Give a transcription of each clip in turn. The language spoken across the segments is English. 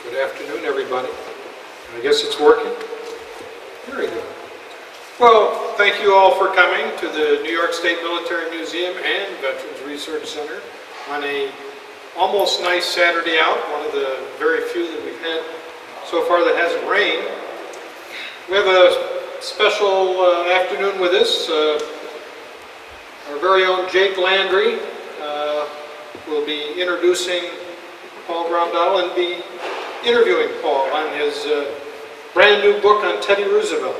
Good afternoon, everybody. I guess it's working. Very good. Well, thank you all for coming to the New York State Military Museum and Veterans Research Center on a almost nice Saturday out, one of the very few that we've had so far that hasn't rained. We have a special afternoon with us. Our very own Jake Landry will be introducing Paul Grondahl and be interviewing Paul on his brand new book on Teddy Roosevelt.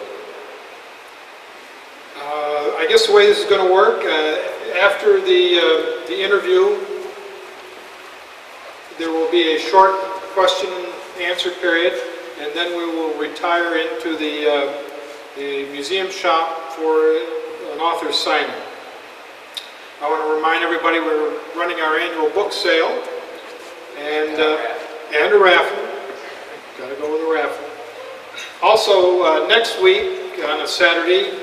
I guess the way this is going to work, after the interview, there will be a short question and answer period, and then we will retire into the museum shop for an author's signing. I want to remind everybody we're running our annual book sale and a raffle. Got to go with a raffle. Also, next week on a Saturday,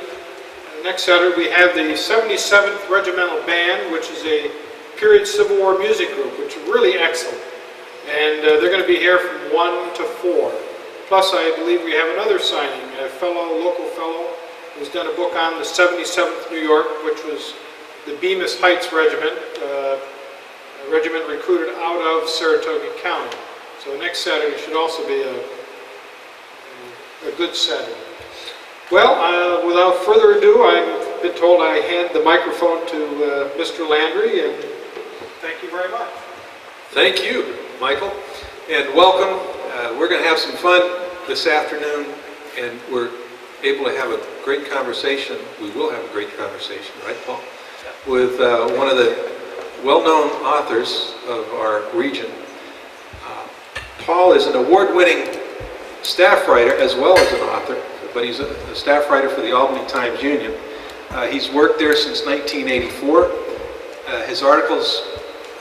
next Saturday we have the 77th Regimental Band, which is a period Civil War music group, which is really excellent. And they're going to be here from 1 to 4. Plus, I believe we have another signing, a local fellow who's done a book on the 77th New York, which was the Bemis Heights Regiment, a regiment recruited out of Saratoga County. So next Saturday should also be a good Saturday. Well, without further ado, I've been told I hand the microphone to Mr. Landry, and thank you very much. Thank you, Michael, and welcome. We're going to have some fun this afternoon, and we're able to have a great conversation. We will have a great conversation, right, Paul? With one of the well-known authors of our region. Paul is an award-winning staff writer as well as an author, but he's a staff writer for the Albany Times-Union. He's worked there since 1984. His articles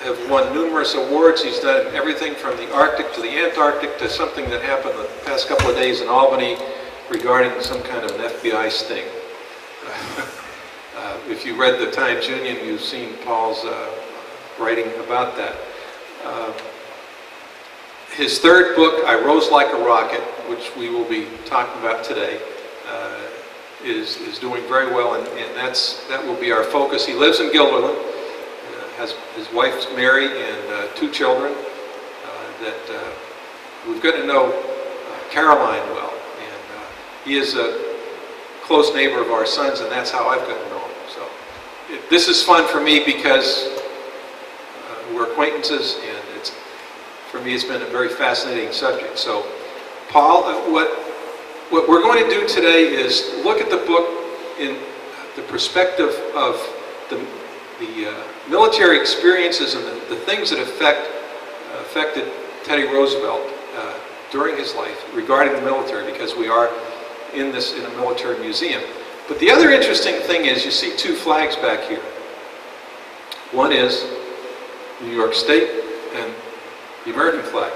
have won numerous awards. He's done everything from the Arctic to the Antarctic to something that happened the past couple of days in Albany regarding some kind of an FBI sting. If you read the Times-Union, you've seen Paul's writing about that. His third book, I Rose Like a Rocket, which we will be talking about today, is doing very well, and that will be our focus. He lives in Gilderland, his wife's Mary, and 2 children. We've got to know Caroline well, and he is a close neighbor of our son's, and that's how I've got to know him. So this is fun for me because we're acquaintances, and for me it's been a very fascinating subject. So Paul, what we're going to do today is look at the book in the perspective of the military experiences and the things that affected Teddy Roosevelt during his life regarding the military, because we are in a military museum. But the other interesting thing is you see 2 flags back here. One is New York State and the American flag.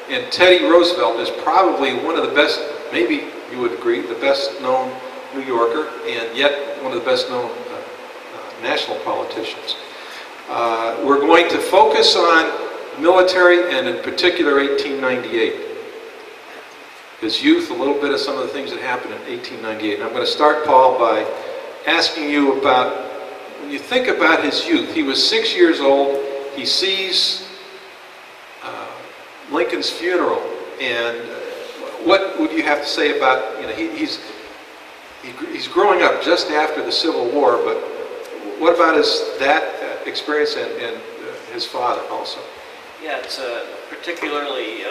And Teddy Roosevelt is probably one of the best, maybe you would agree, the best known New Yorker, and yet one of the best known national politicians. We're going to focus on military, and in particular 1898. His youth, a little bit of some of the things that happened in 1898. And I'm going to start, Paul, by asking you about, when you think about his youth, he was 6 years old, he sees Lincoln's funeral, and what would you have to say about, he's growing up just after the Civil War, but what about that experience and his father also? Yeah, it's a particularly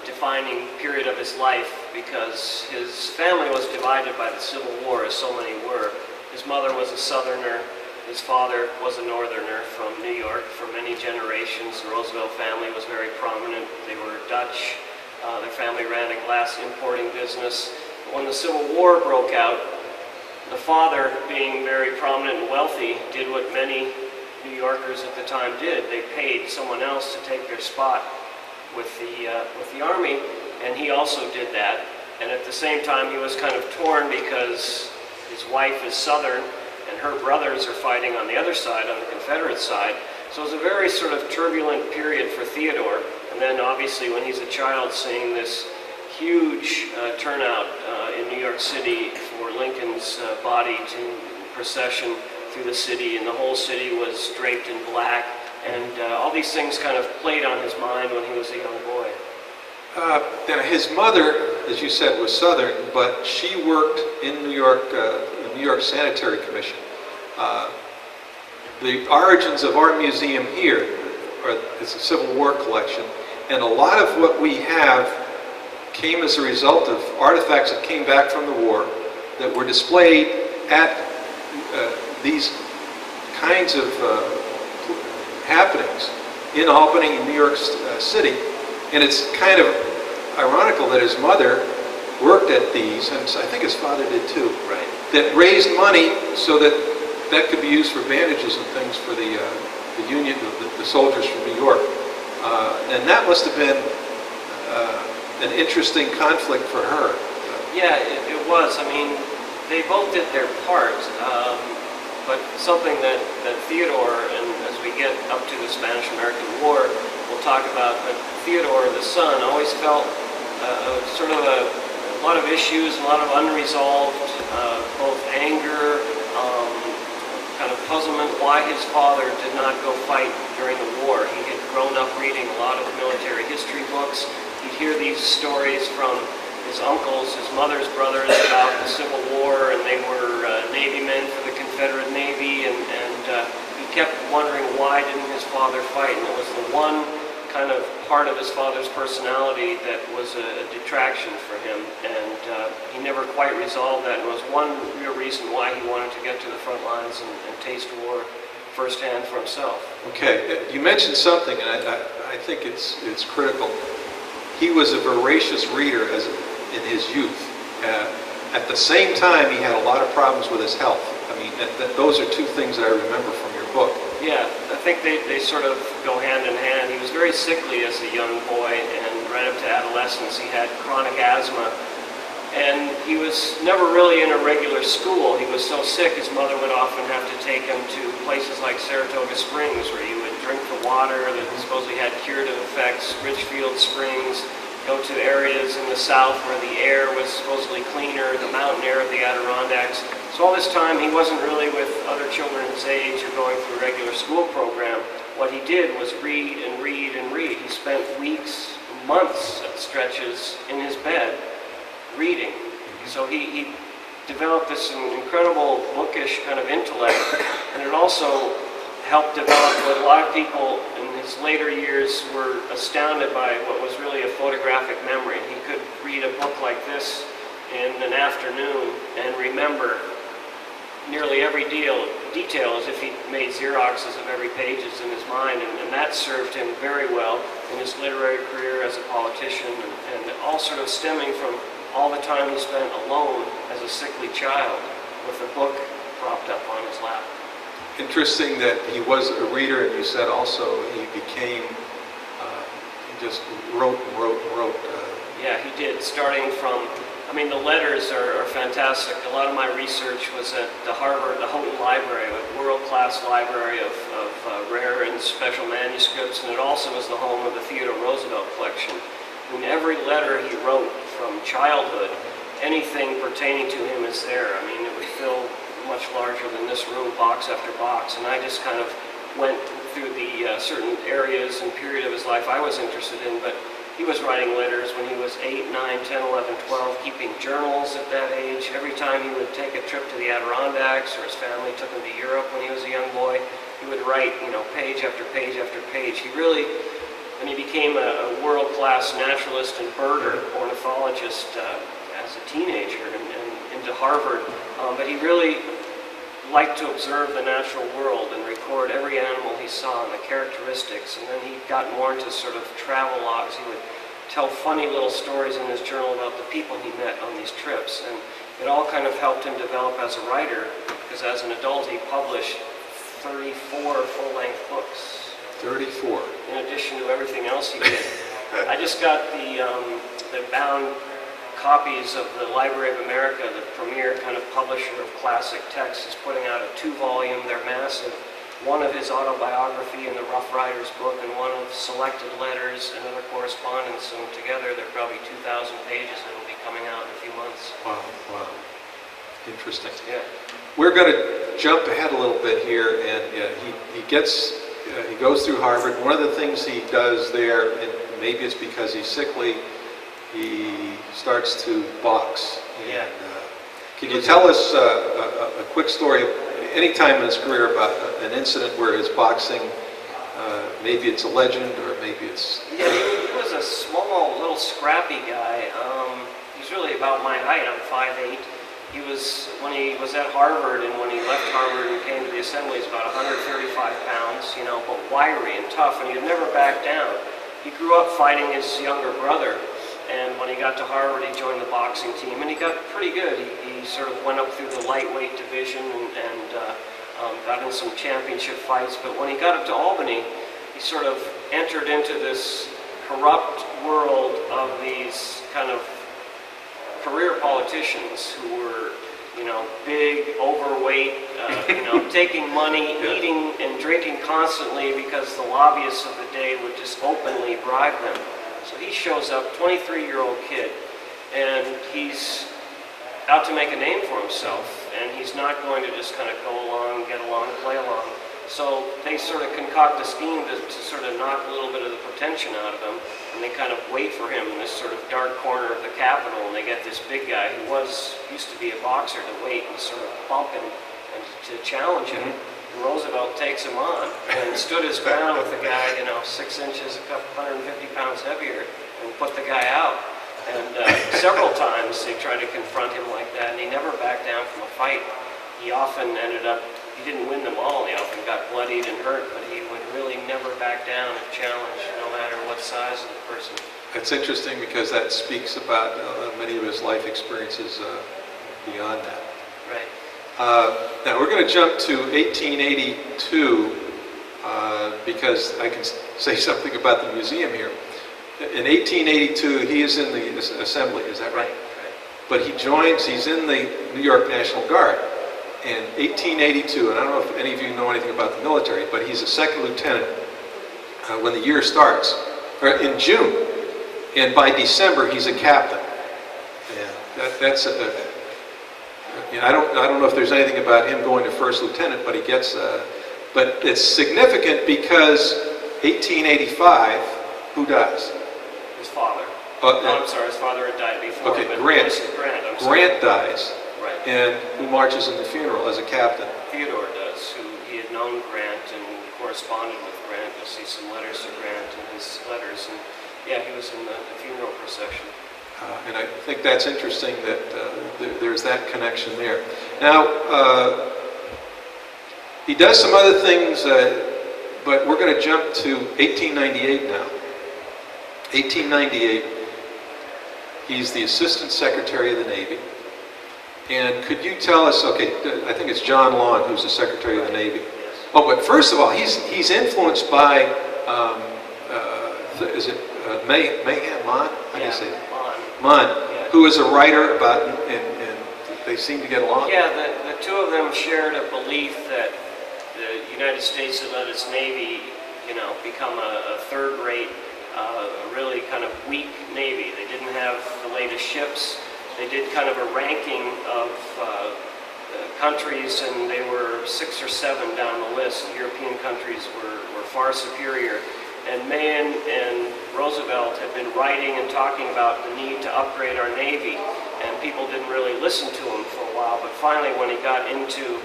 defining period of his life because his family was divided by the Civil War, as so many were. His mother was a Southerner, his father was a Northerner from New York for many generations. The Roosevelt family was very prominent. They were Dutch. Their family ran a glass importing business. When the Civil War broke out, the father, being very prominent and wealthy, did what many New Yorkers at the time did. They paid someone else to take their spot with the army, and he also did that. And at the same time, he was kind of torn because his wife is Southern, and her brothers are fighting on the other side, on the Confederate side. So it was a very sort of turbulent period for Theodore. And then obviously when he's a child, seeing this huge turnout in New York City for Lincoln's body to procession through the city, and the whole city was draped in black, and all these things kind of played on his mind when he was a young boy. Now his mother, as you said, was Southern, but she worked in New York, the New York Sanitary Commission. The origins of our museum here it's a Civil War collection, and a lot of what we have came as a result of artifacts that came back from the war that were displayed at these kinds of happenings in Albany and New York City. And it's kind of ironical that his mother worked at these, and I think his father did too, Right. that raised money so that that could be used for bandages and things for the Union, the soldiers from New York. And that must have been an interesting conflict for her. Yeah, it was. I mean, they both did their part, but something that Theodore, and as we get up to the Spanish-American War, we'll talk about, but Theodore, the son, always felt sort of a lot of issues, a lot of unresolved, both anger, kind of puzzlement why his father did not go fight during the war. He had grown up reading a lot of military history books. He'd hear these stories from his uncles, his mother's brothers, about the Civil War, and they were Navy men for the Confederate Navy, and he kept wondering why didn't his father fight, and it was the one kind of part of his father's personality that was a detraction for him, and he never quite resolved that, and was one real reason why he wanted to get to the front lines and taste war firsthand for himself. Okay, you mentioned something, and I think it's critical. He was a voracious reader in his youth. At the same time, he had a lot of problems with his health. I mean, those are two things that I remember from your book. Yeah, I think they sort of go hand in hand. He was very sickly as a young boy, and right up to adolescence he had chronic asthma. And he was never really in a regular school. He was so sick, his mother would often have to take him to places like Saratoga Springs, where he would drink the water that supposedly had curative effects, Richfield Springs, go to areas in the south where the air was supposedly cleaner, the mountain air of the Adirondacks. So all this time he wasn't really with other children his age or going through a regular school program. What he did was read and read and read. He spent weeks, months at stretches in his bed reading. So he developed this incredible bookish kind of intellect, and it also helped develop what a lot of people in his later years were astounded by, what was really a photographic memory. He could read a book like this in an afternoon and remember nearly every detail as if he made Xeroxes of every pages in his mind, and that served him very well in his literary career as a politician, and all sort of stemming from all the time he spent alone as a sickly child with a book propped up on his lap. Interesting that he was a reader, and you said also he became, he just wrote and wrote and wrote. Yeah, he did, starting from, I mean, the letters are fantastic. A lot of my research was at the Houghton Library, a world-class library of rare and special manuscripts, and it also was the home of the Theodore Roosevelt collection. I mean, every letter he wrote from childhood, anything pertaining to him is there. I mean, it would fill much larger than this room, box after box, and I just kind of went through the certain areas and period of his life I was interested in, but he was writing letters when he was 8, 9, 10, 11, 12, keeping journals at that age. Every time he would take a trip to the Adirondacks, or his family took him to Europe when he was a young boy, he would write, page after page after page. He really, and he became a world-class naturalist and birder, ornithologist as a teenager and into Harvard. But he really liked to observe the natural world and record every animal he saw and the characteristics. And then he got more into sort of travel logs. He would tell funny little stories in his journal about the people he met on these trips. And it all kind of helped him develop as a writer, because as an adult he published 34 full-length books. 34. In addition to everything else he did. I just got the bound copies of the Library of America, the premier kind of publisher of classic texts, is putting out a 2-volume, they're massive, one of his autobiography in the Rough Riders book and one of selected letters and other correspondence, and together they're probably 2,000 pages that will be coming out in a few months. Wow, wow. Interesting. Yeah. We're going to jump ahead a little bit here, and he goes through Harvard. One of the things he does there, and maybe it's because he's sickly, he starts to box. And, Yeah. Can you tell us a quick story, any time in his career, about an incident where his boxing, maybe it's a legend or maybe it's... Yeah, he was a small, little scrappy guy. He's really about my height. I'm 5'8". He was, when he was at Harvard and when he left Harvard and came to the assembly, he's about 135 pounds, you know, but wiry and tough, and he'd never back down. He grew up fighting his younger brother, and when he got to Harvard, he joined the boxing team, and he got pretty good. He sort of went up through the lightweight division and got in some championship fights, but when he got up to Albany, he sort of entered into this corrupt world of these kind of career politicians who were, you know, big, overweight, you know, taking money, eating and drinking constantly because the lobbyists of the day would just openly bribe them. So he shows up, 23-year-old kid, and he's out to make a name for himself, and he's not going to just kind of go along, get along, play along. So they sort of concoct a scheme to sort of knock a little bit of the pretension out of him, and they kind of wait for him in this sort of dark corner of the Capitol, and they get this big guy who used to be a boxer to wait and sort of bump him and to challenge him. And Roosevelt takes him on and stood his ground with the guy, you know, 6 inches, 150 pounds heavier, and put the guy out. And several times they tried to confront him like that, and he never backed down from a fight. He often ended up, he didn't win them all, he often got bloodied and hurt, but he would really never back down and challenge, no matter what size of the person. It's interesting because that speaks about many of his life experiences beyond that. Right. Now we're going to jump to 1882 because I can say something about the museum here. In 1882, he is in the assembly, is that right? Right. But he's in the New York National Guard. In 1882, and I don't know if any of you know anything about the military, but he's a second lieutenant when the year starts, or in June, and by December he's a captain. And that's you know, I don't know if there's anything about him going to first lieutenant, but he gets. But it's significant because 1885, who dies? His father. I'm sorry, his father had died before. Okay, but Grant. Grant Dies. Right. And who marches in the funeral as a captain? Theodore does, who he had known Grant and corresponded with Grant. You'll see some letters to Grant in his letters. And yeah, he was in the funeral procession. And I think that's interesting that there's that connection there. Now, he does some other things, but we're going to jump to 1898 now. 1898, he's the Assistant Secretary of the Navy. And could you tell us, okay, I think it's John Lawn who's the Secretary of the Navy. Yes. Oh, but first of all, he's influenced by, is it Mayhem Mon? How do you say it? Mon, Yeah. who is a writer about, and they seem to get along. Yeah, the two of them shared a belief that the United States had let its Navy, you know, become a third-rate, really kind of weak Navy. They didn't have the latest ships. They did kind of a ranking of countries, and they were 6 or 7 down the list. European countries were far superior. And Mahan and Roosevelt had been writing and talking about the need to upgrade our Navy, and people didn't really listen to him for a while. But finally, when he got into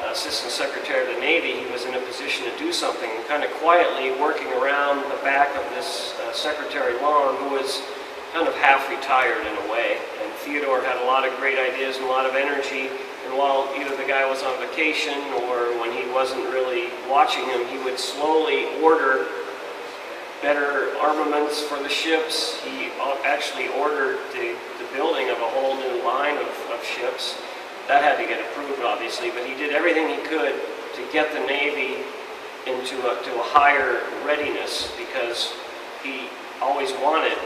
Assistant Secretary of the Navy, he was in a position to do something, kind of quietly working around the back of this Secretary Long, who was kind of half retired in a way. And Theodore had a lot of great ideas and a lot of energy, and while either the guy was on vacation or when he wasn't really watching him, he would slowly order better armaments for the ships. He actually ordered the building of a whole new line of ships. That had to get approved, obviously, but he did everything he could to get the Navy into a higher readiness, because he always wanted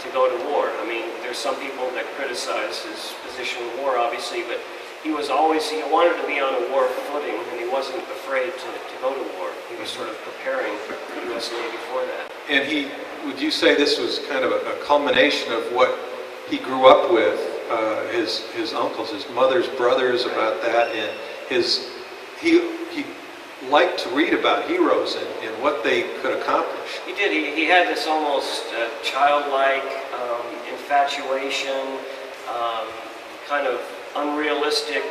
to go to war. I mean, there's some people that criticize his position in war, obviously, but he was always, he wanted to be on a war footing, and he wasn't afraid to go to war. He was sort of preparing the U.S. Navy for that. And would you say this was kind of a culmination of what he grew up with, his uncles, his mother's brothers, about that, and he liked to read about heroes and what they could accomplish. He did. He had this almost childlike infatuation, kind of unrealistic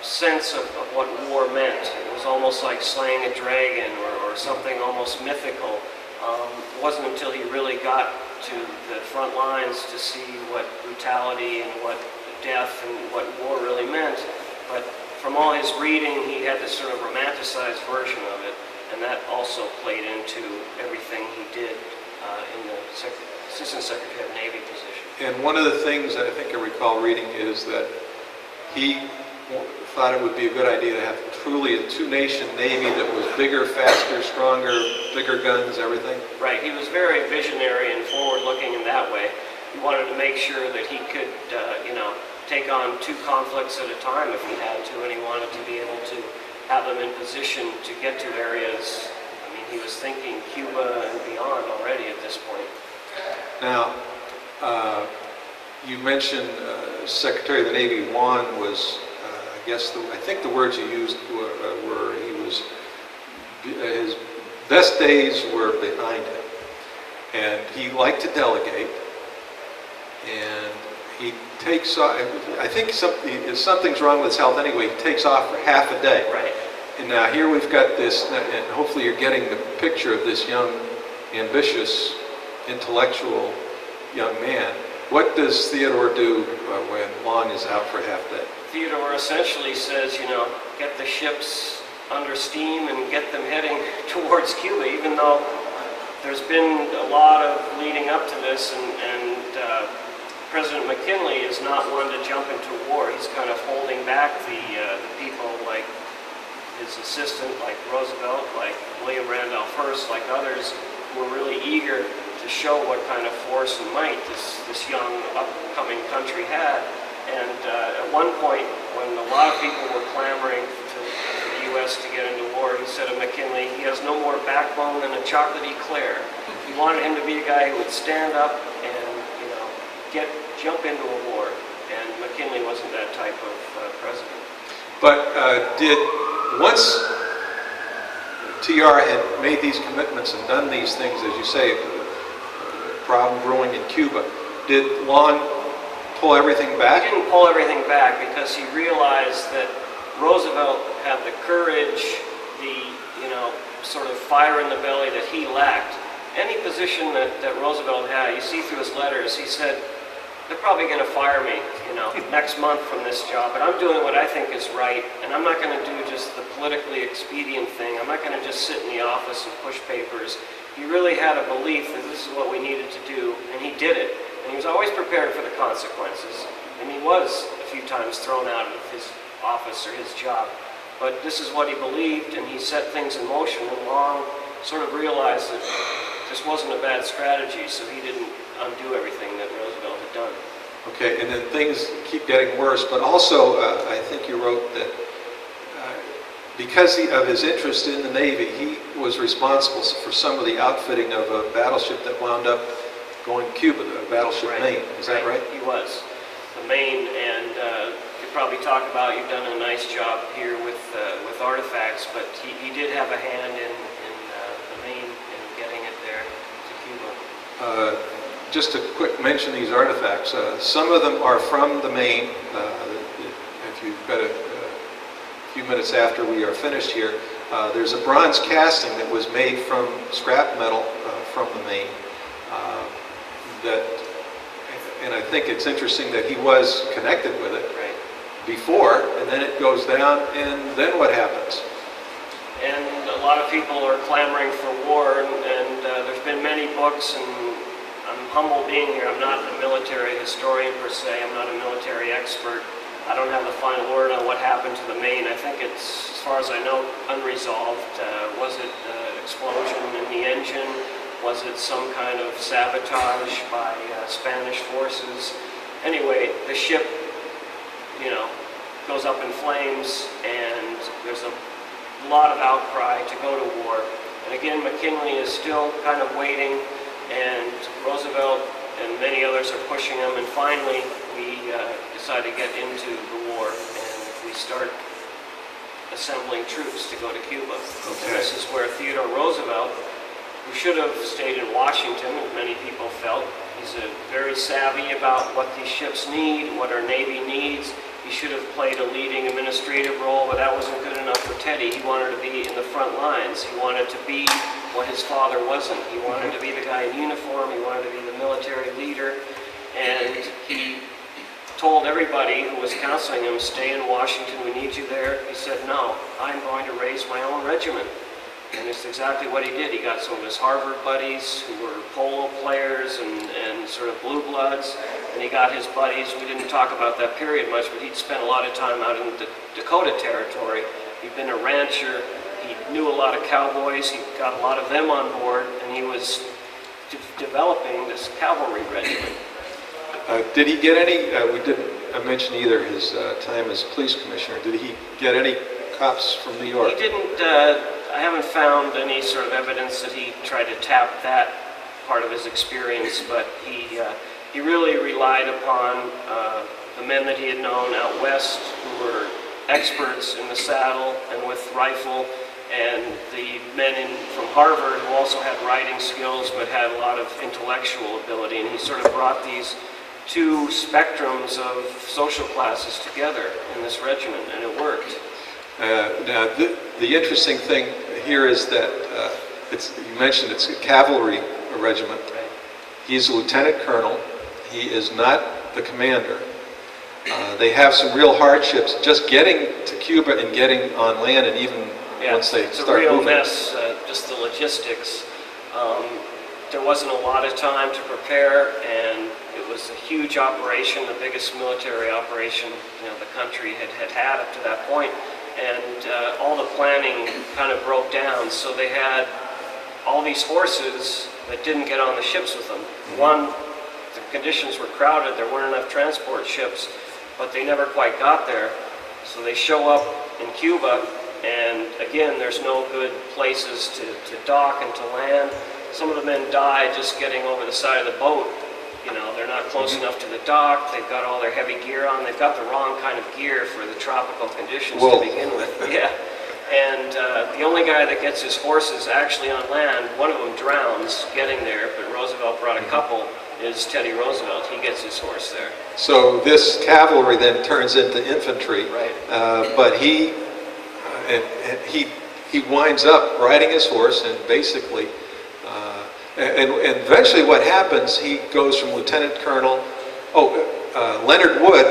sense of what war meant. It was almost like slaying a dragon or something almost mythical. It wasn't until he really got to the front lines to see what brutality and what death and what war really meant. But from all his reading, he had this sort of romanticized version of it, and that also played into everything he did in the Assistant Secretary of Navy position. And one of the things that I think I recall reading is that he thought it would be a good idea to have truly a two-nation Navy that was bigger, faster, stronger, bigger guns, everything. Right. He was very visionary and forward-looking in that way. He wanted to make sure that he could, take on two conflicts at a time if he had to, and he wanted to be able to have them in position to get to areas. I mean, he was thinking Cuba and beyond already at this point. Now, you mentioned Secretary of the Navy Juan was, I think the words you used were he was, his best days were behind him, and he liked to delegate, and he takes off. I think something's wrong with his health anyway. He takes off for half a day. Right. And now here we've got this, and hopefully you're getting the picture of this young, ambitious, intellectual young man. What does Theodore do when Juan is out for half a day? Theodore essentially says, get the ships under steam and get them heading towards Cuba, even though there's been a lot of leading up to this, and President McKinley is not one to jump into war. He's kind of holding back the people like his assistant, like Roosevelt, like William Randolph Hearst, like others who were really eager to show what kind of force and might this young upcoming country had. And at one point, when a lot of people were clamoring for the U.S. to get into war, he said of McKinley, he has no more backbone than a chocolate eclair. He wanted him to be a guy who would stand up and, jump into a war. And McKinley wasn't that type of president. But once TR had made these commitments and done these things, as you say, problem brewing in Cuba, did Juan pull everything back? He didn't pull everything back because he realized that Roosevelt had the courage, the sort of fire in the belly that he lacked. Any position that Roosevelt had, you see through his letters, he said, they're probably going to fire me, next month from this job, but I'm doing what I think is right, and I'm not going to do just the politically expedient thing. I'm not going to just sit in the office and push papers. He really had a belief that this is what we needed to do, and he did it. And he was always prepared for the consequences, and he was a few times thrown out of his office or his job. But this is what he believed, and he set things in motion, and Long sort of realized that this wasn't a bad strategy, so he didn't undo everything that Roosevelt had done. Okay, and then things keep getting worse, but also I think you wrote that because of his interest in the Navy, he was responsible for some of the outfitting of a battleship that wound up going to Cuba, the battleship Maine. Is that right? He was. The Maine, and you probably talk about, you've done a nice job here with artifacts, but he did have a hand in the Maine and getting it there to Cuba. Just a quick mention of these artifacts. Some of them are from the Maine. If you've got a few minutes after we are finished here, there's a bronze casting that was made from scrap metal from the Maine. And I think it's interesting that he was connected with it before, and then it goes down, and then what happens? And a lot of people are clamoring for war, and there's been many books, and I'm humble being here. I'm not a military historian per se. I'm not a military expert. I don't have the final word on what happened to the Maine. I think it's, as far as I know, unresolved. Was it an explosion in the engine? Was it some kind of sabotage by Spanish forces? Anyway, the ship, goes up in flames, and there's a lot of outcry to go to war. And again, McKinley is still kind of waiting, and Roosevelt and many others are pushing him, and finally we decide to get into the war, and we start assembling troops to go to Cuba. Okay. And this is where Theodore Roosevelt, who should have stayed in Washington, as many people felt, he's very savvy about what these ships need, what our Navy needs. He should have played a leading administrative role, but that wasn't good enough for Teddy. He wanted to be in the front lines. He wanted to be what his father wasn't. He wanted to be the guy in uniform. He wanted to be the military leader. And he told everybody who was counseling him, stay in Washington, we need you there. He said, no, I'm going to raise my own regiment. And it's exactly what he did. He got some of his Harvard buddies who were polo players and sort of blue bloods, and he got his buddies. We didn't talk about that period much, but he'd spent a lot of time out in the Dakota Territory. He'd been a rancher. He knew a lot of cowboys. He got a lot of them on board, and he was developing this cavalry regiment. Did he get any, we didn't mention either his time as police commissioner, did he get any cops from New York? He didn't, I haven't found any sort of evidence that he tried to tap that part of his experience, but he really relied upon the men that he had known out west who were experts in the saddle and with rifle, and the men from Harvard who also had writing skills but had a lot of intellectual ability, and he sort of brought these two spectrums of social classes together in this regiment, and it worked. Now, the interesting thing here is that you mentioned it's a cavalry regiment. Right. He's a lieutenant colonel. He is not the commander. They have some real hardships just getting to Cuba and getting on land, and even once they start moving. It's a real mess, just the logistics. There wasn't a lot of time to prepare, and it was a huge operation, the biggest military operation the country had up to that point. And all the planning kind of broke down, so they had all these horses that didn't get on the ships with them. One, the conditions were crowded, there weren't enough transport ships, but they never quite got there. So they show up in Cuba, and again, there's no good places to dock and to land. Some of the men die just getting over the side of the boat. They're not close enough to the dock. They've got all their heavy gear on. They've got the wrong kind of gear for the tropical conditions to begin with. Yeah. And the only guy that gets his horses actually on land, one of them drowns getting there, but Roosevelt brought a couple, is Teddy Roosevelt. He gets his horse there. So this cavalry then turns into infantry. Right. But he winds up riding his horse and basically and eventually what happens, he goes from lieutenant colonel, Leonard Wood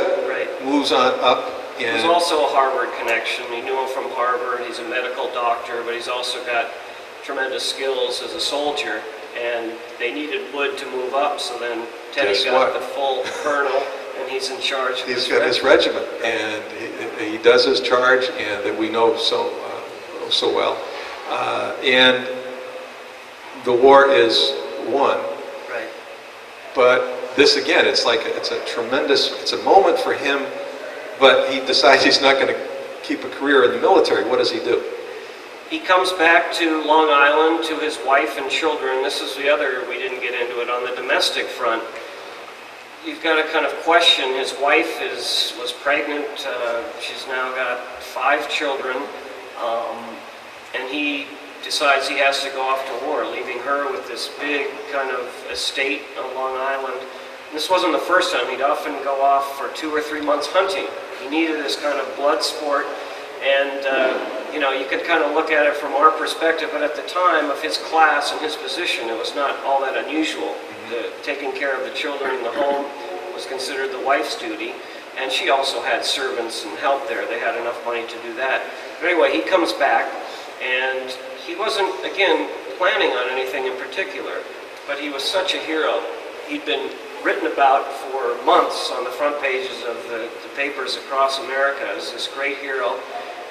moves on up. He was also a Harvard connection. He knew him from Harvard. He's a medical doctor, but he's also got tremendous skills as a soldier. And they needed Wood to move up, so then Teddy got the full colonel, and he's in charge of his regiment. And he does his charge, and that we know so well. And the war is won. Right. But this again, it's a moment for him, but he decides he's not going to keep a career in the military. What does he do? He comes back to Long Island to his wife and children. This is the other, we didn't get into it, on the domestic front. You've got to kind of question, his wife was pregnant, she's now got 5 children, and he decides he has to go off to war, leaving her with this big kind of estate on Long Island. And this wasn't the first time. He'd often go off for 2 or 3 months hunting. He needed this kind of blood sport, and you could kind of look at it from our perspective, but at the time of his class and his position, it was not all that unusual. Taking care of the children in the home was considered the wife's duty, and she also had servants and help there. They had enough money to do that. But anyway, he comes back, and he wasn't, again, planning on anything in particular, but he was such a hero. He'd been written about for months on the front pages of the papers across America as this great hero,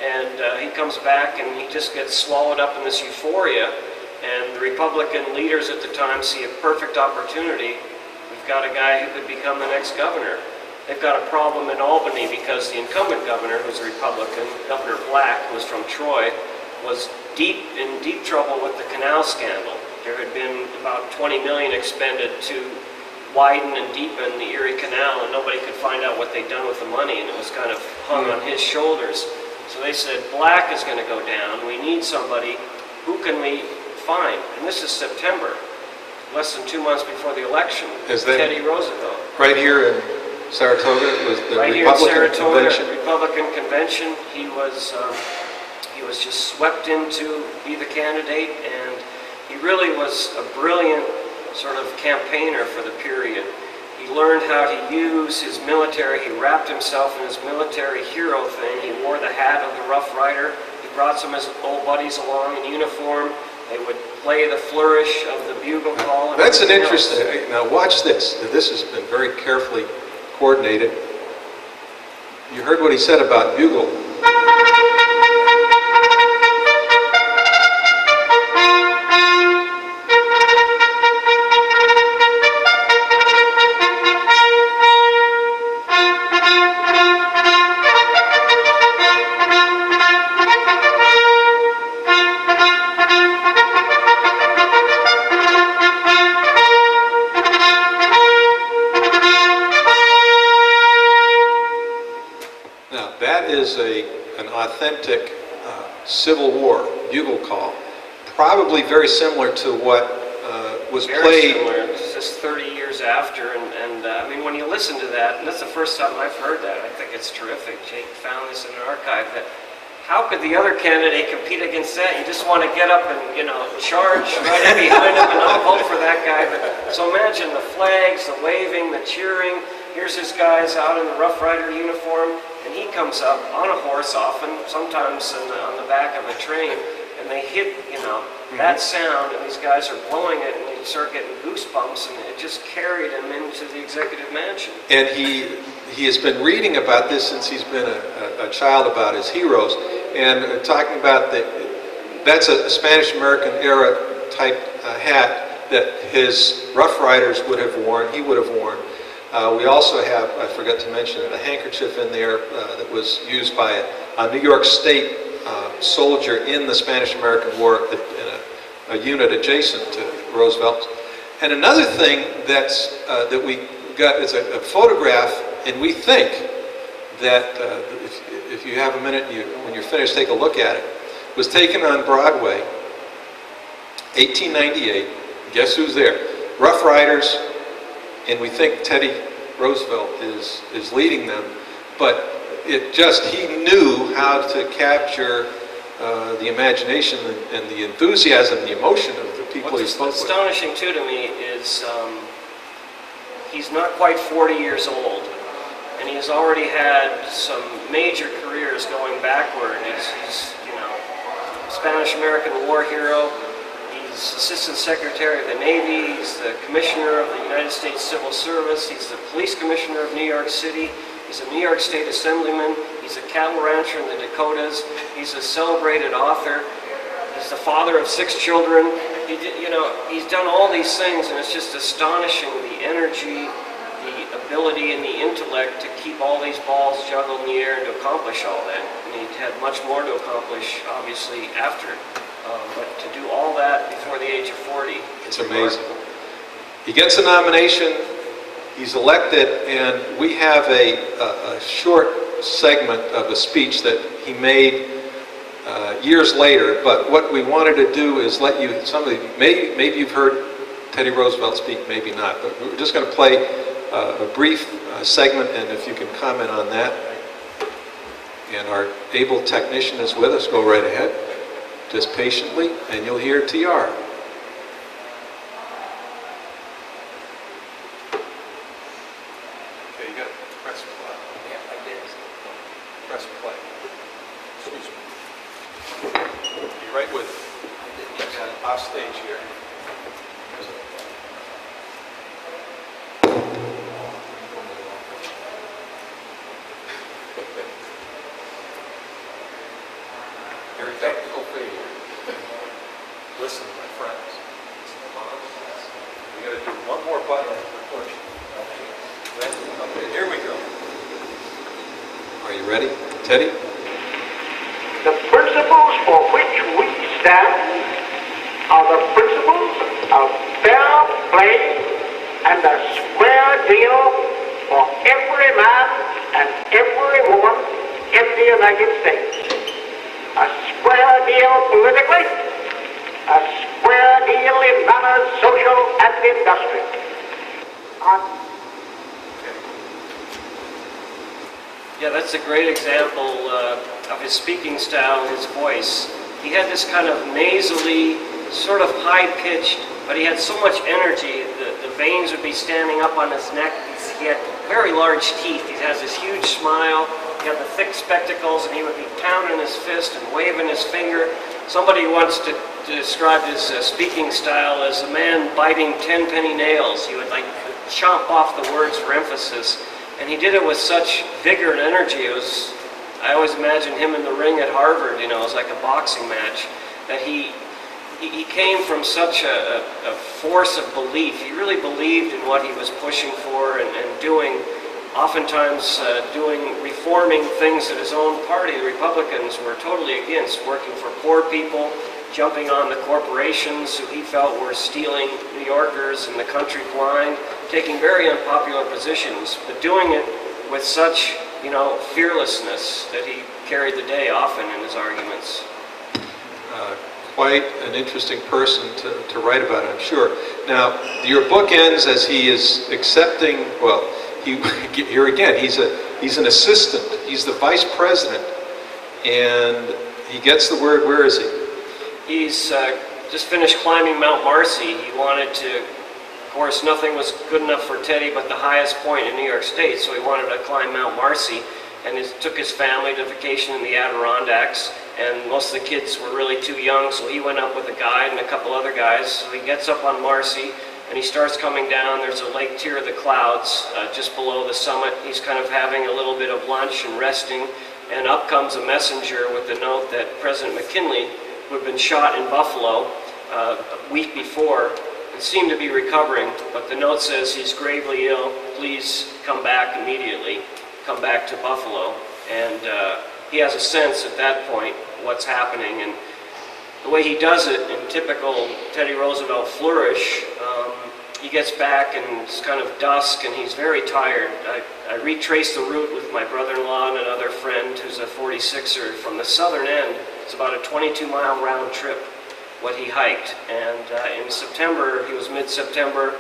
and he comes back and he just gets swallowed up in this euphoria, And the Republican leaders at the time see a perfect opportunity. We've got a guy who could become the next governor. They've got a problem in Albany because the incumbent governor, who's a Republican, Governor Black, who was from Troy, was in deep trouble with the canal scandal. There had been about 20 million expended to widen and deepen the Erie Canal, and nobody could find out what they'd done with the money, and it was kind of hung on his shoulders. So they said, Black is going to go down. We need somebody. Who can we find? And this is September, less than 2 months before the election. Is that Teddy Roosevelt. right here in Saratoga? Was the Right here in Republican Saratoga, convention? Republican convention. He was just swept in to be the candidate, and he really was a brilliant sort of campaigner for the period. He learned how to use his military. He wrapped himself in his military hero thing. He wore the hat of the Rough Rider. He brought some of his old buddies along in uniform. They would play the flourish of the bugle call. And That's an everything interesting. else. Now watch this. This has been very carefully coordinated. You heard what he said about bugle. An authentic Civil War bugle call, probably very similar to what was Very played. similar. It's just 30 years after, and I mean, when you listen to that, and that's the first time I've heard that, I think it's terrific. Jake found this in an archive. That how could the other candidate compete against that? You just want to get up and, you know, charge right in behind him, and I'll vote for that guy. But, so imagine the flags, the waving, the cheering. Here's his guys out in the Rough Rider uniform, and he comes up on a horse often, sometimes on the back of a train, and they hit, you know, that sound, and these guys are blowing it, and you start getting goosebumps, and it just carried him into the executive mansion. And he has been reading about this since he's been a child, about his heroes, and talking about that's a Spanish-American era type hat that his Rough Riders would have worn, he would have worn. We also have, I forgot to mention it, a handkerchief in there that was used by a New York State soldier in the Spanish-American War in a unit adjacent to Roosevelt. And another thing that we got is a photograph, and we think that if you have a minute, when you're finished, take a look at it. It was taken on Broadway, 1898. Guess who's there? Rough Riders. And we think Teddy Roosevelt is leading them, but he knew how to capture the imagination and the enthusiasm, the emotion of the people he spoke with. What's astonishing too to me is he's not quite 40 years old, and he's already had some major careers going backward. He's you know, Spanish-American war hero. He's Assistant Secretary of the Navy, he's the Commissioner of the United States Civil Service, he's the Police Commissioner of New York City, he's a New York State Assemblyman, he's a cattle rancher in the Dakotas, he's a celebrated author, he's the father of 6 children. He's done all these things, and it's just astonishing the energy, the ability, and the intellect to keep all these balls juggled in the air and to accomplish all that. And he had much more to accomplish, obviously, after. But to do all that before the age of 40, it's amazing. He gets a nomination, he's elected, and we have a short segment of a speech that he made years later. But what we wanted to do is let you, maybe you've heard Teddy Roosevelt speak, maybe not, but we're just going to play a brief segment, and if you can comment on that. And our able technician is with us. Go right ahead. Just patiently, and you'll hear TR. Okay, you got to press play. Yeah, I did. Press play. Excuse me. Be right with it. Off stage here. Very technical failure. Listen, my friend. ready? Teddy? The principles for which we stand are the principles of fair play and a square deal for every man and every woman in the United States. A square deal politically, a square deal in manners social and industrial. Yeah, that's a great example of his speaking style, his voice. He had this kind of nasally, sort of high-pitched, but he had so much energy, the veins would be standing up on his neck. He had very large teeth. He has this huge smile. He had the thick spectacles, and he would be pounding his fist and waving his finger. Somebody once described his speaking style as a man biting 10-penny nails. He would like chomp off the words for emphasis. And he did it with such vigor and energy. I always imagine him in the ring at Harvard, you know, it was like a boxing match, that he came from such a force of belief. He really believed in what he was pushing for and doing, oftentimes reforming things that his own party, the Republicans, were totally against, working for poor people, jumping on the corporations who he felt were stealing New Yorkers and the country blind, taking very unpopular positions, but doing it with such, you know, fearlessness that he carried the day often in his arguments. Quite an interesting person to write about, I'm sure. Now, your book ends as he is accepting, well, here again, he's an assistant. He's the vice president, and he gets the word, where is he? He's just finished climbing Mount Marcy. He wanted to, of course, nothing was good enough for Teddy but the highest point in New York State, so he wanted to climb Mount Marcy, and took his family to vacation in the Adirondacks, and most of the kids were really too young, so he went up with a guide and a couple other guys. So he gets up on Marcy, and he starts coming down. There's a lake tier of the clouds just below the summit. He's kind of having a little bit of lunch and resting, and up comes a messenger with the note that President McKinley, who had been shot in Buffalo a week before, and seemed to be recovering, but the note says he's gravely ill, please come back immediately, come back to Buffalo. And he has a sense at that point what's happening, and the way he does it in typical Teddy Roosevelt flourish, he gets back and it's kind of dusk and he's very tired. I retraced the route with my brother-in-law and another friend who's a 46er from the southern end. It's about a 22-mile round trip, what he hiked. And in September, he was mid-September,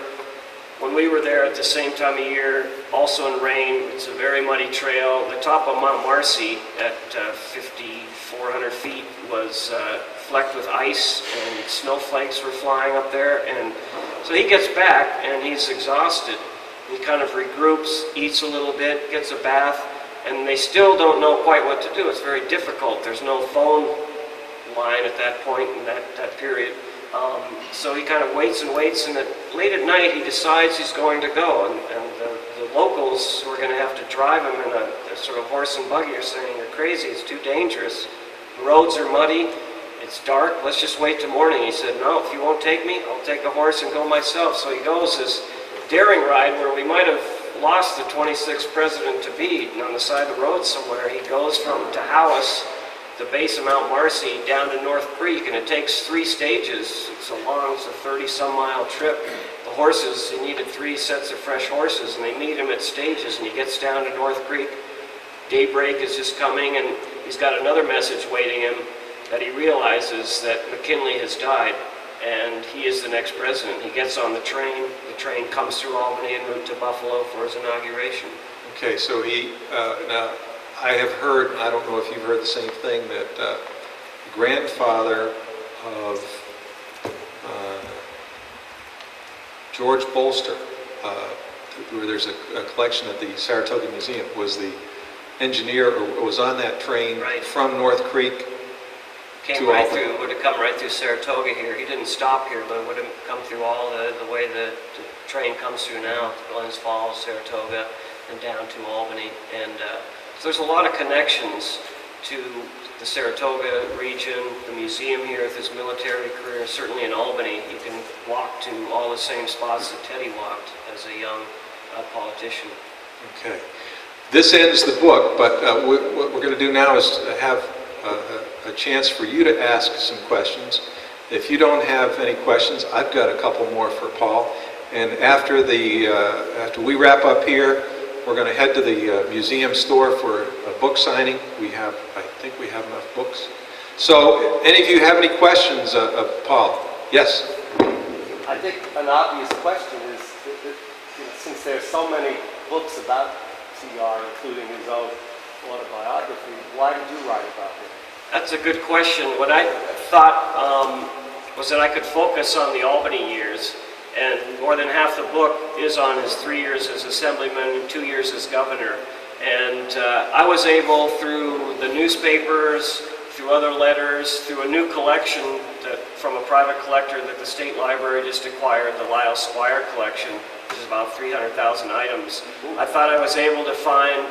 when we were there at the same time of year, also in rain. It's a very muddy trail. The top of Mount Marcy at 5,400 feet was flecked with ice, and snowflakes were flying up there. And so he gets back and he's exhausted. He kind of regroups, eats a little bit, gets a bath, and they still don't know quite what to do. It's very difficult. There's no phone line at that point in that period. So he kind of waits and waits, and late at night he decides he's going to go. And the locals who are going to have to drive him in a sort of horse and buggy are saying, "You're crazy, it's too dangerous. The roads are muddy, it's dark, let's just wait till morning." He said, "No, if you won't take me, I'll take a horse and go myself." So he goes this daring ride where we might have lost the 26th president to be on the side of the road somewhere. He goes from Tahowas, the base of Mount Marcy, down to North Creek, and it takes 3 stages. It's a 30-some mile trip. The horses, he needed 3 sets of fresh horses, and they meet him at stages, and he gets down to North Creek. Daybreak is just coming, and he's got another message waiting him, that he realizes that McKinley has died, and he is the next president. He gets on the train comes through Albany en route to Buffalo for his inauguration. Okay, so now, I have heard, I don't know if you've heard the same thing, that the grandfather of George Bolster, where there's a collection at the Saratoga Museum, was the engineer, or was on that train from North Creek Came to right Albany. through, would have come right through Saratoga here. He didn't stop here, but would have come through all the way the train comes through now, Glens Falls, Saratoga, and down to Albany. And so there's a lot of connections to the Saratoga region, the museum here with his military career. Certainly in Albany, you can walk to all the same spots that Teddy walked as a young politician. Okay. This ends the book, but what we're going to do now is have a chance for you to ask some questions. If you don't have any questions, I've got a couple more for Paul. And after we wrap up here, we're going to head to the museum store for a book signing. I think we have enough books. So, any of you have any questions of Paul? Yes? I think an obvious question is, since there's so many books about TR, including his own autobiography, why did you write about him? That's a good question. What I thought was that I could focus on the Albany years, and more than half the book is on his 3 years as assemblyman and 2 years as governor. And I was able, through the newspapers, through other letters, through a new collection from a private collector that the State Library just acquired, the Lyle Squire collection, which is about 300,000 items. I thought I was able to find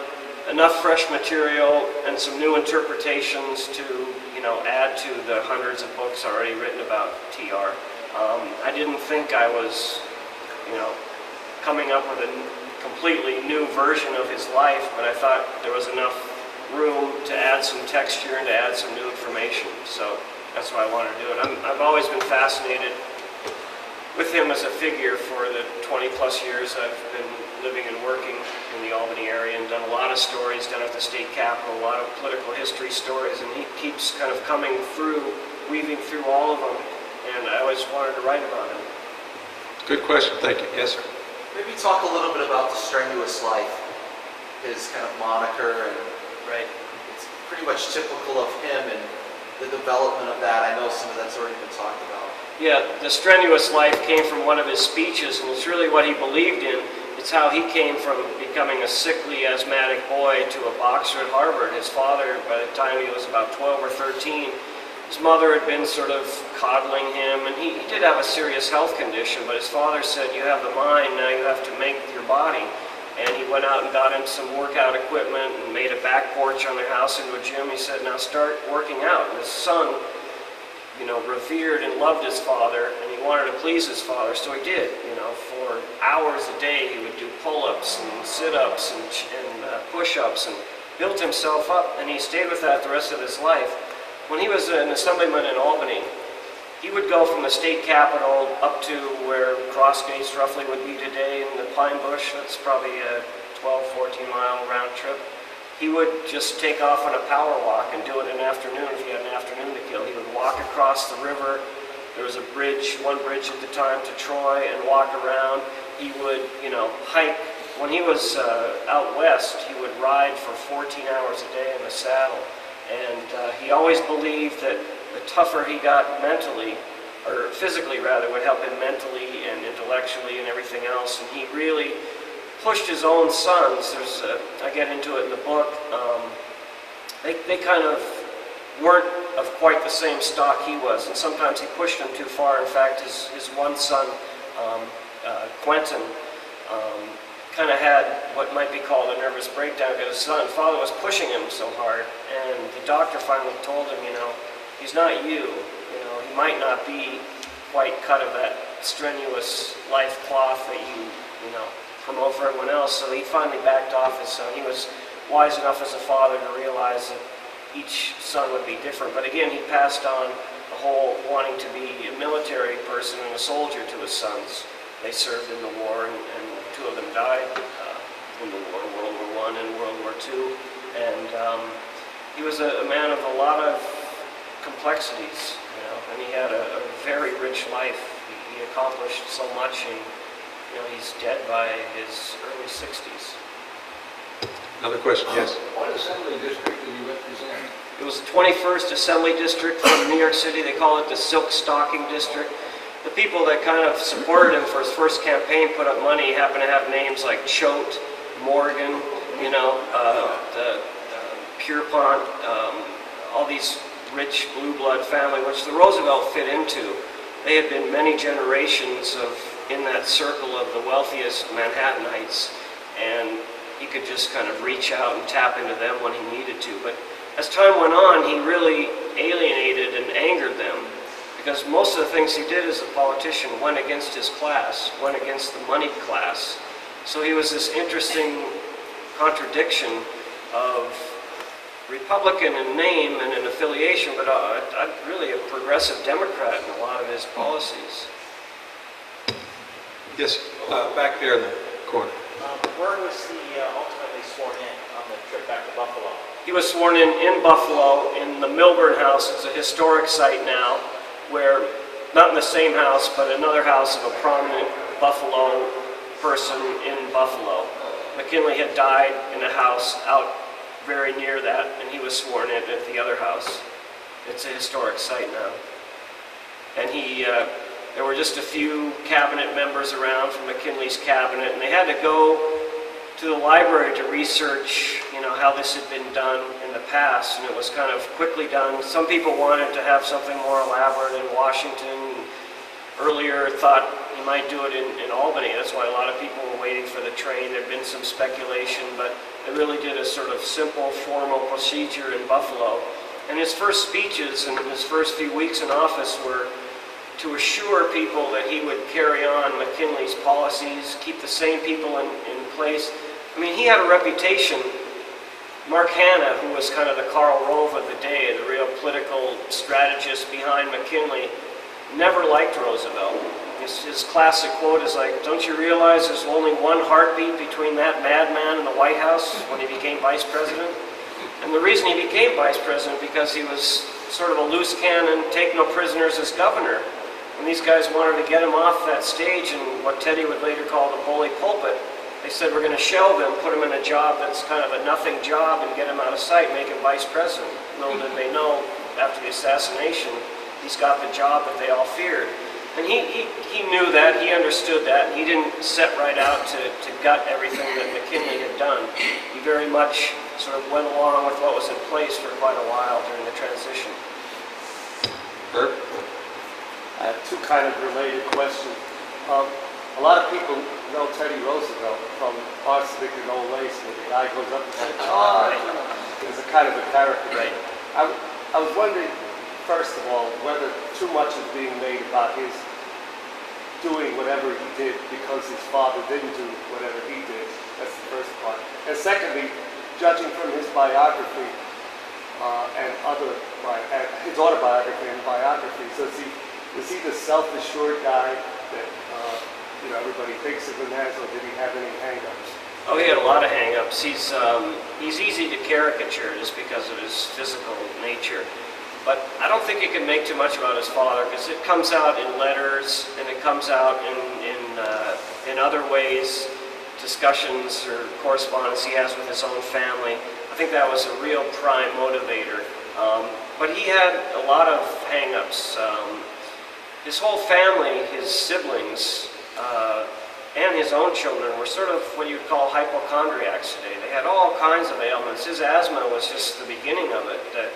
enough fresh material and some new interpretations to, add to the hundreds of books already written about TR. I didn't think I was, coming up with a completely new version of his life, but I thought there was enough room to add some texture and to add some new information. So that's why I wanted to do it. I've always been fascinated with him as a figure for the 20 plus years I've been living and working in the Albany area, and done a lot of stories down at the state capitol, a lot of political history stories, and he keeps kind of coming through, weaving through all of them, and I always wanted to write about him. Good question. Thank you. Yes, sir. Maybe talk a little bit about the strenuous life, his kind of moniker, and it's pretty much typical of him and the development of that. I know some of that's already been talked about. Yeah, the strenuous life came from one of his speeches, and it's really what he believed in. It's how he came from becoming a sickly, asthmatic boy to a boxer at Harvard. His father, by the time he was about 12 or 13, his mother had been sort of coddling him, and he did have a serious health condition, but his father said, you have the mind, now you have to make your body. And he went out and got him some workout equipment and made a back porch on their house into a gym. He said, now start working out. And his son, revered and loved his father, and he wanted to please his father, so he did. For hours a day, he would do pull-ups and sit-ups and push-ups and built himself up, and he stayed with that the rest of his life. When he was an assemblyman in Albany, he would go from the state capitol up to where Cross Gates roughly would be today in the Pine Bush. That's probably a 12, 14-mile round trip. He would just take off on a power walk and do it in the afternoon if he had an afternoon to kill. He would walk across the river. There was a bridge, one bridge at the time, to Troy, and walk around. He would, hike. When he was out west, he would ride for 14 hours a day in the saddle. And he always believed that the tougher he got mentally, or physically rather, would help him mentally and intellectually and everything else. And he really pushed his own sons. I get into it in the book. They kind of weren't of quite the same stock he was, and sometimes he pushed them too far. In fact, his one son, Quentin, kind of had what might be called a nervous breakdown because his father was pushing him so hard, and the doctor finally told him, he's not you. He might not be quite cut of that strenuous life cloth that you promote for everyone else. So he finally backed off his son. He was wise enough as a father to realize that each son would be different. But again, he passed on the whole wanting to be a military person and a soldier to his sons. They served in the war, and two of them died in the war, World War I and World War II. And he was a man of a lot of complexities, and he had a very rich life. He accomplished so much, and he's dead by his early 60s. Another question, yes. What assembly district do you represent? It was the 21st Assembly District from New York City. They call it the Silk Stocking District. The people that kind of supported him for his first campaign, put up money, happen to have names like Choate, Morgan, the Pierpont, all these rich blue blood family, which the Roosevelt fit into. They had been many generations in that circle of the wealthiest Manhattanites, and he could just kind of reach out and tap into them when he needed to. But as time went on, he really alienated and angered them, because most of the things he did as a politician went against his class, went against the moneyed class. So he was this interesting contradiction of Republican in name and in affiliation, but really a progressive Democrat in a lot of his policies. Yes, back there in the corner. Where was he ultimately sworn in on the trip back to Buffalo? He was sworn in Buffalo in the Milburn House. It's a historic site now where, not in the same house, but another house of a prominent Buffalo person in Buffalo. McKinley had died in a house out very near that, and he was sworn in at the other house. It's a historic site now. And there were just a few cabinet members around from McKinley's cabinet, and they had to go to the library to research, how this had been done in the past, and it was kind of quickly done. Some people wanted to have something more elaborate in Washington. Earlier thought he might do it in Albany. That's why a lot of people were waiting for the train. There had been some speculation, but they really did a sort of simple, formal procedure in Buffalo. And his first speeches and his first few weeks in office were to assure people that he would carry on McKinley's policies, keep the same people in place. I mean, he had a reputation. Mark Hanna, who was kind of the Karl Rove of the day, the real political strategist behind McKinley, never liked Roosevelt. His classic quote is like, "Don't you realize there's only one heartbeat between that madman and the White House?" when he became vice president. And the reason he became vice president because he was sort of a loose cannon, take no prisoners as governor. When these guys wanted to get him off that stage in what Teddy would later call the bully pulpit, they said, "We're going to shelve him, put him in a job that's kind of a nothing job and get him out of sight, make him vice president." Little did they know, after the assassination, he's got the job that they all feared. And he knew that, he understood that, and he didn't set right out to gut everything that McKinley had done. He very much sort of went along with what was in place for quite a while during the transition. Herb? I have two kind of related questions. A lot of people know Teddy Roosevelt from Arsenic and Old Lace, where the guy goes up and says, is a kind of a character. Right. I was wondering, first of all, whether too much is being made about his doing whatever he did because his father didn't do whatever he did. That's the first part. And secondly, judging from his biography and his autobiography and biographies, is he the self-assured guy that everybody thinks of him as, or did he have any hang-ups? Oh, he had a lot of hang-ups. He's easy to caricature just because of his physical nature. But I don't think you can make too much about his father because it comes out in letters and it comes out in other ways, discussions or correspondence he has with his own family. I think that was a real prime motivator. But he had a lot of hang-ups. His whole family, his siblings, and his own children were sort of what you'd call hypochondriacs today. They had all kinds of ailments. His asthma was just the beginning of it, that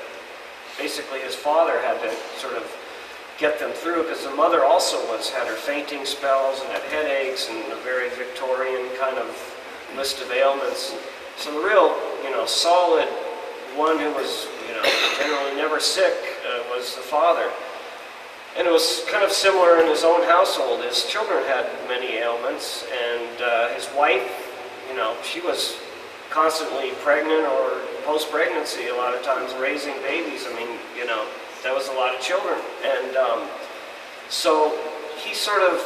basically his father had to sort of get them through, because the mother also had her fainting spells and had headaches and a very Victorian kind of list of ailments. So the real, solid one who was, generally never sick was the father. And it was kind of similar in his own household. His children had many ailments, and his wife, she was constantly pregnant or post-pregnancy a lot of times, raising babies. I mean, that was a lot of children. And so he sort of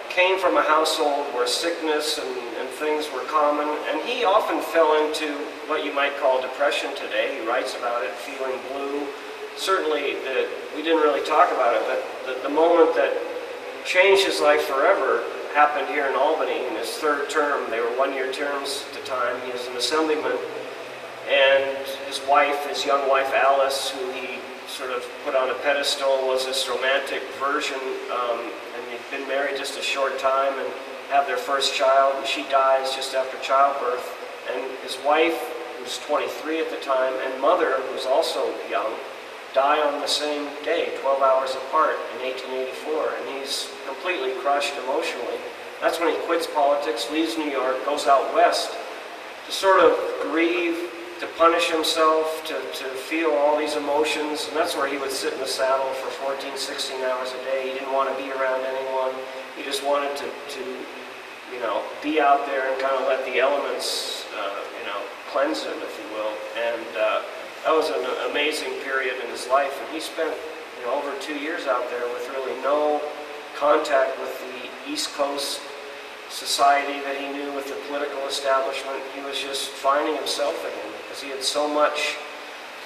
came from a household where sickness and things were common, and he often fell into what you might call depression today. He writes about it, feeling blue. Certainly, we didn't really talk about it, but the moment that changed his life forever happened here in Albany in his third term. They were one-year terms at the time. He was an assemblyman, and his wife, his young wife Alice, who he sort of put on a pedestal, was this romantic version, and they'd been married just a short time and have their first child, and she dies just after childbirth. And his wife, who was 23 at the time, and mother, who was also young, die on the same day, 12 hours apart in 1884, and he's completely crushed emotionally. That's when he quits politics, leaves New York, goes out west to sort of grieve, to punish himself, to feel all these emotions, and that's where he would sit in the saddle for 14, 16 hours a day. He didn't want to be around anyone. He just wanted to be out there and kind of let the elements, cleanse him, if you will. And that was an amazing period in his life. And he spent over 2 years out there with really no contact with the East Coast society that he knew, with the political establishment. He was just finding himself again because he had so much.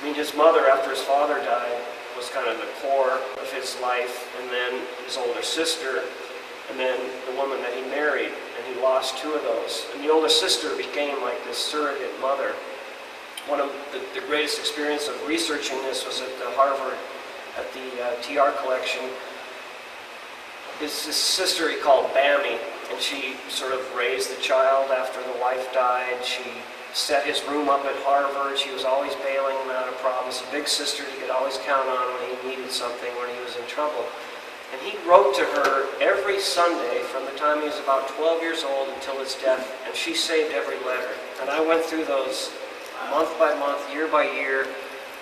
I mean, his mother, after his father died, was kind of the core of his life, and then his older sister, and then the woman that he married, and he lost 2 of those. And the older sister became like this surrogate mother. One of the greatest experience of researching this was at the Harvard, at the TR collection. His sister he called Bammy, and she sort of raised the child after the wife died. She set his room up at Harvard. She was always bailing him out of problems. A big sister he could always count on when he needed something, when he was in trouble. And he wrote to her every Sunday from the time he was about 12 years old until his death, and she saved every letter. And I went through those month by month, year by year,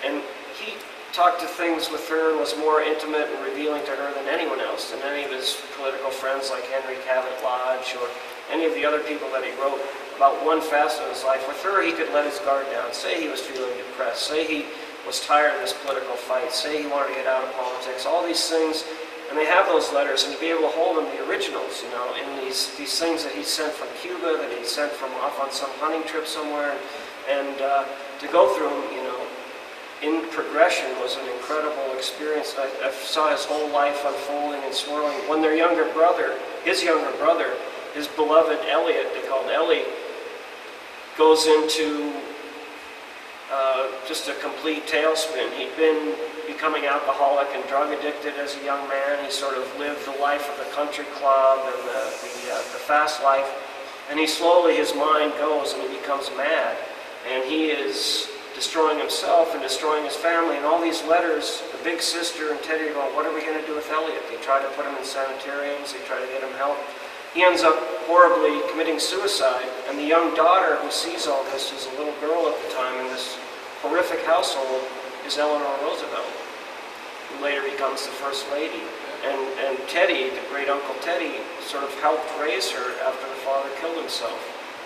and he talked to things with her and was more intimate and revealing to her than anyone else, than any of his political friends like Henry Cabot Lodge or any of the other people that he wrote about one facet of his life. With her, he could let his guard down, say he was feeling depressed, say he was tired of this political fight, say he wanted to get out of politics, all these things. And they have those letters, and to be able to hold them, the originals, in these things that he sent from Cuba, that he sent from off on some hunting trip somewhere, and to go through them, in progression was an incredible experience. I saw his whole life unfolding and swirling. When their younger brother, his beloved Elliot, they called Ellie, goes into just a complete tailspin. He'd been becoming alcoholic and drug addicted as a young man. He sort of lived the life of the country club and the fast life. And his mind goes and he becomes mad. And he is destroying himself and destroying his family. And all these letters, the big sister and Teddy go, what are we going to do with Elliot? They try to put him in sanitariums. They try to get him help. He ends up horribly committing suicide. And the young daughter who sees all this, who's a little girl at the time in this horrific household, is Eleanor Roosevelt, who later becomes the First Lady. And Teddy, the great Uncle Teddy, sort of helped raise her after the father killed himself.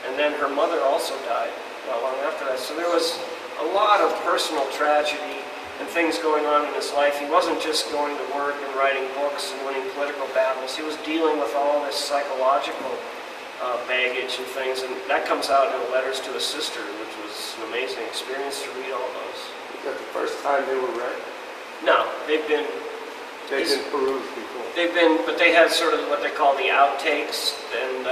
And then her mother also died not long after that. So there was a lot of personal tragedy and things going on in his life. He wasn't just going to work and writing books and winning political battles. He was dealing with all this psychological baggage and things, and that comes out in the letters to his sister, which was an amazing experience to read all those. Was that the first time they were read? No, they've been perused before. But they had sort of what they call the outtakes, and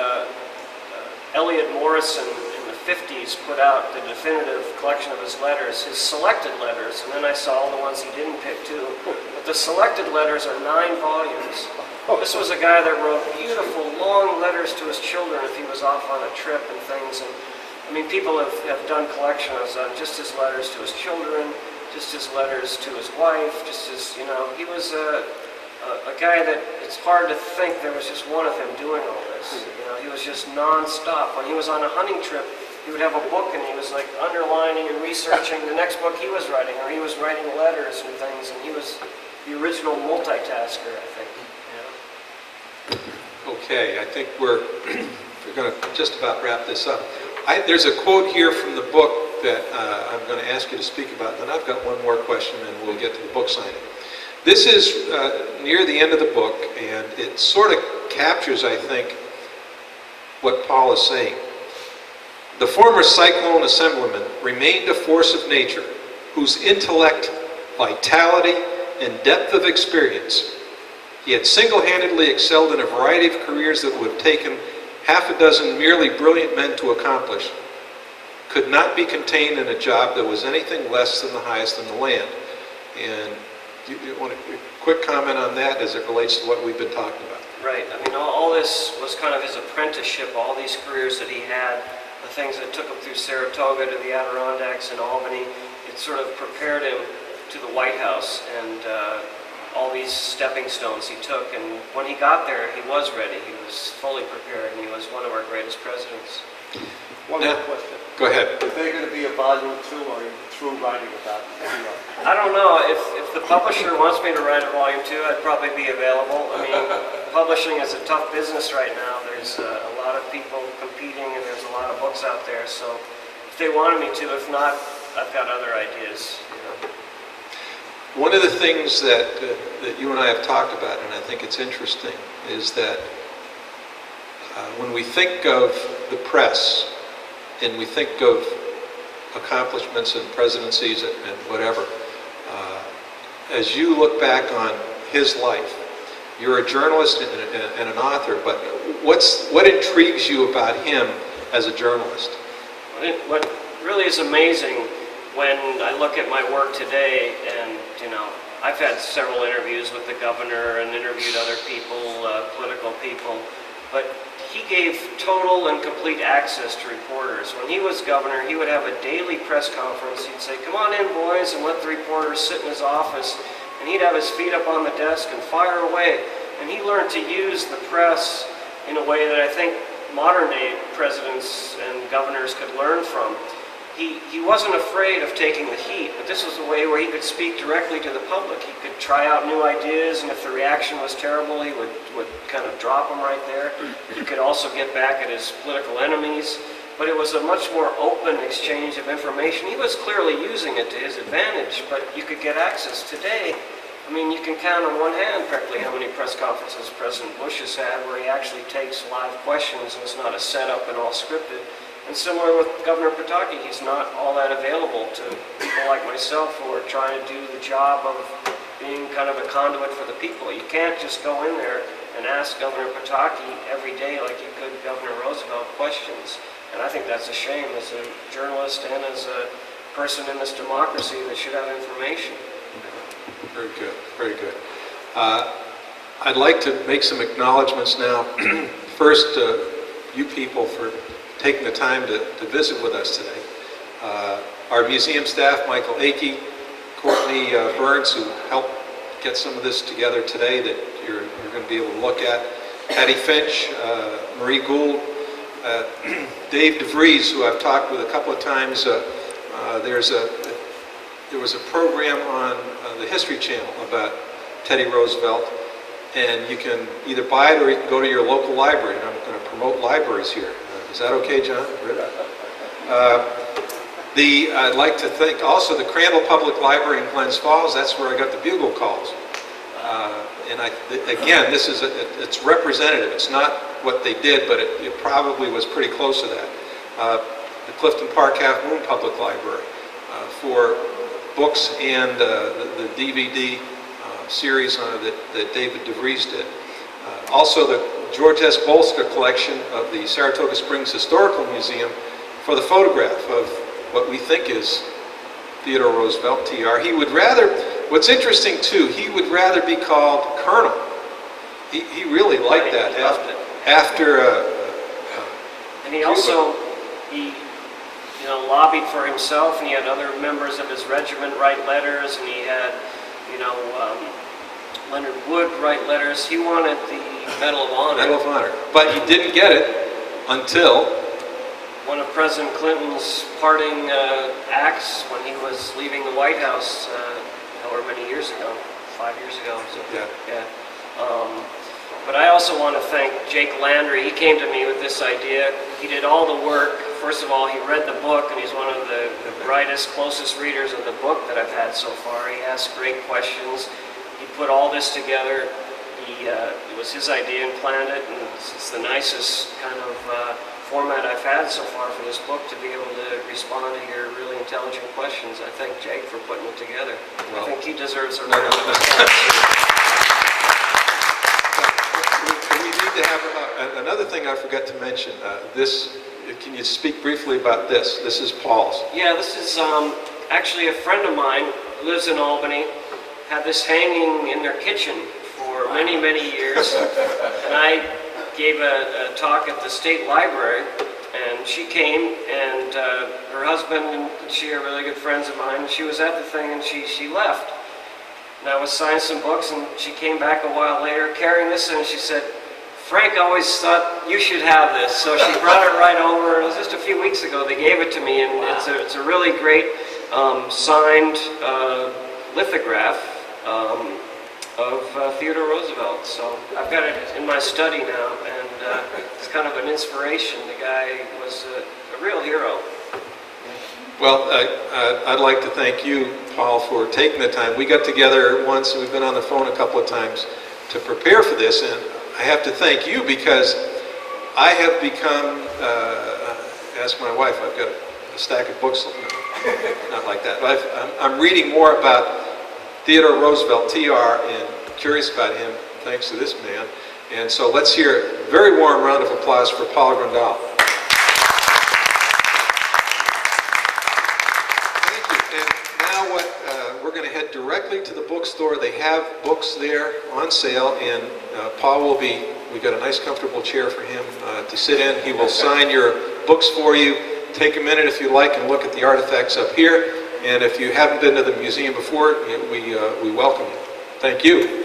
Elliot Morrison in the 50s put out the definitive collection of his letters, his selected letters, and then I saw all the ones he didn't pick too. But the selected letters are 9 volumes. This was a guy that wrote beautiful, long letters to his children if he was off on a trip and things. And I mean, people have done collections on just his letters to his children, just his letters to his wife, just his, he was a guy that it's hard to think there was just one of him doing all this. He was just non-stop. When he was on a hunting trip, he would have a book and he was like underlining and researching the next book he was writing, or he was writing letters and things, and he was the original multitasker, I think. Okay, I think we're going to just about wrap this up. There's a quote here from the book that I'm going to ask you to speak about, then I've got one more question and we'll get to the book signing. This is near the end of the book, and it sort of captures, I think, what Paul is saying. The former Cyclone Assemblyman remained a force of nature whose intellect, vitality, and depth of experience he had single-handedly excelled in a variety of careers that would have taken half a dozen merely brilliant men to accomplish, could not be contained in a job that was anything less than the highest in the land. And you want a quick comment on that as it relates to what we've been talking about? Right. I mean, all this was kind of his apprenticeship, all these careers that he had, the things that took him through Saratoga to the Adirondacks and Albany. It sort of prepared him to the White House, and all these stepping stones he took. And when he got there, he was ready. He was fully prepared, and he was one of our greatest presidents. One more question. Go ahead. Is there going to be a volume 2, or are you through writing about it? I don't know. If the publisher wants me to write a volume 2, I'd probably be available. I mean, publishing is a tough business right now. There's a lot of people competing, and there's a lot of books out there. So if they wanted me to. If not, I've got other ideas. One of the things that you and I have talked about, and I think it's interesting, is that when we think of the press and we think of accomplishments and presidencies and whatever, as you look back on his life, you're a journalist and an author, but what intrigues you about him as a journalist? What really is amazing when I look at my work today, and I've had several interviews with the governor and interviewed other people, political people, but he gave total and complete access to reporters. When he was governor, he would have a daily press conference. He'd say, "Come on in, boys," and let the reporters sit in his office, and he'd have his feet up on the desk and fire away. And he learned to use the press in a way that I think modern-day presidents and governors could learn from. He wasn't afraid of taking the heat, but this was a way where he could speak directly to the public. He could try out new ideas, and if the reaction was terrible, he would kind of drop them right there. He could also get back at his political enemies, but it was a much more open exchange of information. He was clearly using it to his advantage, but you could get access today. I mean, you can count on one hand practically how many press conferences President Bush has had where he actually takes live questions and it's not a setup and all scripted. And similar with Governor Pataki, he's not all that available to people like myself who are trying to do the job of being kind of a conduit for the people. You can't just go in there and ask Governor Pataki every day like you could Governor Roosevelt questions. And I think that's a shame as a journalist and as a person in this democracy that should have information. Very good, very good. I'd like to make some acknowledgments now. First, you people for taking the time to visit with us today. Our museum staff, Michael Aikey, Courtney Burns, who helped get some of this together today that you're going to be able to look at. Patty Finch, Marie Gould, Dave DeVries, who I've talked with a couple of times. There was a program on the History Channel about Teddy Roosevelt, and you can either buy it or you can go to your local library, and I'm going to promote libraries here. Is that okay, John? I'd like to thank also the Crandall Public Library in Glens Falls. That's where I got the bugle calls. And again, it's representative. It's not what they did, but it probably was pretty close to that. The Clifton Park Half Moon Public Library for books and the DVD series that David DeVries did. Also the George S. Bolska collection of the Saratoga Springs Historical Museum for the photograph of what we think is Theodore Roosevelt, TR. He would rather, what's interesting too, he would rather be called Colonel. He really liked that. He loved it. After and he also, lobbied for himself, and he had other members of his regiment write letters, and he had, Leonard Wood write letters. He wanted the Medal of Honor. Medal of Honor. But he didn't get it until one of President Clinton's parting acts when he was leaving the White House, however many years ago, 5 years ago. So, yeah. But I also want to thank Jake Landry. He came to me with this idea. He did all the work. First of all, he read the book, and he's one of the brightest, closest readers of the book that I've had so far. He asked great questions. He put all this together. It was his idea and planned it, and it's the nicest kind of format I've had so far for this book to be able to respond to your really intelligent questions. I thank Jake for putting it together. Well, I think he deserves a round of applause. We need to have another thing I forgot to mention. Can you speak briefly about this? This is Paul's. Yeah, this is actually a friend of mine who lives in Albany. Had this hanging in their kitchen for many, many years. And I gave a talk at the State Library, and she came, and her husband and she are really good friends of mine. She was at the thing, and she left. And I was signing some books, and she came back a while later carrying this, and she said, "Frank always thought you should have this." So she brought it right over. It was just a few weeks ago. They gave it to me, and it's a really great signed lithograph of Theodore Roosevelt. So I've got it in my study now, and it's kind of an inspiration. The guy was a real hero. Well, I'd like to thank you, Paul, for taking the time. We got together once, and we've been on the phone a couple of times to prepare for this, and I have to thank you because I have become, ask my wife, I've got a stack of books, not like that, but I'm reading more about Theodore Roosevelt, TR, and curious about him, thanks to this man. And so let's hear a very warm round of applause for Paul Grondahl. We're going to head directly to the bookstore. They have books there on sale, and Paul will be, we've got a nice comfortable chair for him to sit in. He will sign your books for you. Take a minute if you like and look at the artifacts up here. And if you haven't been to the museum before, we welcome you. Thank you.